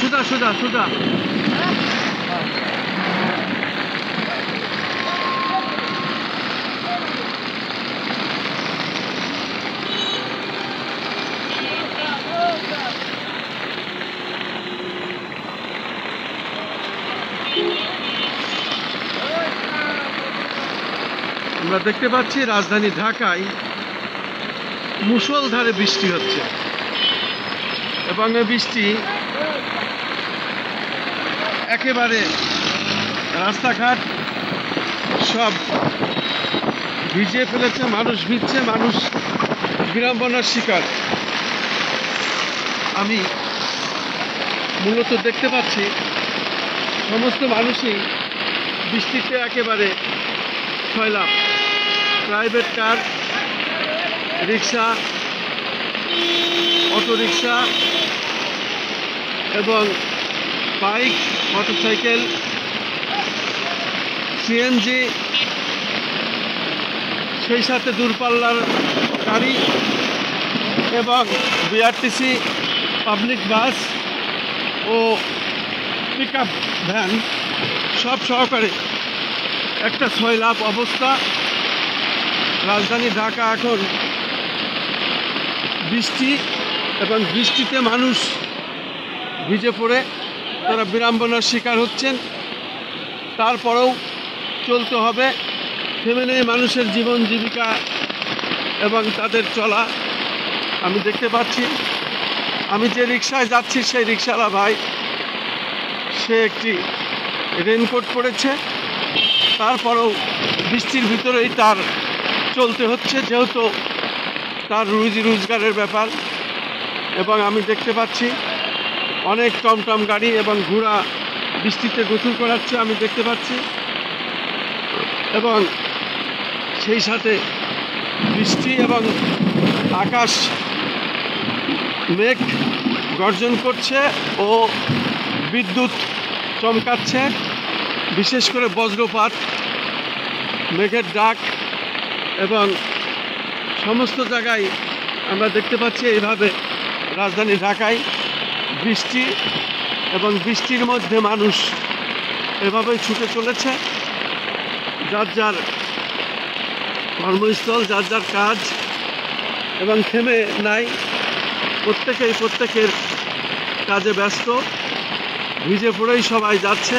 সোজা সোজা সোজা। আমরা দেখতে পাচ্ছি রাজধানী ঢাকায় মুষলধারে বৃষ্টি হচ্ছে এবং এই বৃষ্টি একেবারে রাস্তাঘাট সব ভিজিয়ে ফেলেছে। মানুষ ভিজছে, মানুষ বিড়ম্বনার শিকার। আমি মূলত দেখতে পাচ্ছি সমস্ত মানুষই বৃষ্টিতে একেবারে ছয়লাভ। প্রাইভেট কার, রিক্সা, অটোরিক্সা এবং বাইক, মোটরসাইকেল, সিএনজি, সেই সাথে দূরপাল্লার গাড়ি এবং বিআরটিসি, পাবলিক বাস ও পিকআপ ভ্যান সব সহকারে একটা ছয়লাভ অবস্থা। রাজধানী ঢাকা এখন বৃষ্টি এবং বৃষ্টিতে মানুষ ভিজে পড়ে তারা বিড়ম্বনার শিকার হচ্ছেন। তারপরেও চলতে হবে, থেমে নেই মানুষের জীবন জীবিকা এবং তাদের চলা। আমি দেখতে পাচ্ছি, আমি যে রিক্সায় যাচ্ছি সেই রিক্সাওয়ালা ভাই সে একটি রেনকোট পরেছে, তারপরেও বৃষ্টির ভিতরেই তার চলতে হচ্ছে, যেহেতু তার রুজি রোজগারের ব্যাপার। এবং আমি দেখতে পাচ্ছি অনেক টমটম গাড়ি এবং ঘোড়া বৃষ্টিতে গোসল করাচ্ছে, আমি দেখতে পাচ্ছি। এবং সেই সাথে বৃষ্টি এবং আকাশ মেঘ গর্জন করছে ও বিদ্যুৎ চমকাচ্ছে, বিশেষ করে বজ্রপাত, মেঘের ডাক এবং সমস্ত জায়গায় আমরা দেখতে পাচ্ছি এইভাবে রাজধানী ঢাকায় বৃষ্টি এবং বৃষ্টির মধ্যে মানুষ এভাবেই ছুটে চলেছে যার যার কর্মস্থল, যার যার কাজ, এবং থেমে নাই। প্রত্যেকেই প্রত্যেকের কাজে ব্যস্ত, ভিজে পড়েই সবাই যাচ্ছে।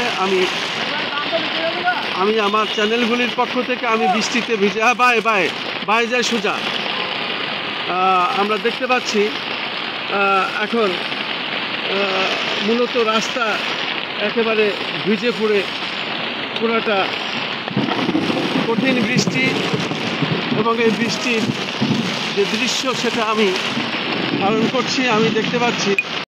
আমি আমার চ্যানেলগুলির পক্ষ থেকে আমি বৃষ্টিতে ভিজে বাই যায় সোজা। আমরা দেখতে পাচ্ছি এখন মূলত রাস্তা একেবারে ভিজে পড়ে পুরোটা কঠিন বৃষ্টি এবং এই বৃষ্টির যে দৃশ্য সেটা আমি ধারণ করছি। আমি দেখতে পাচ্ছি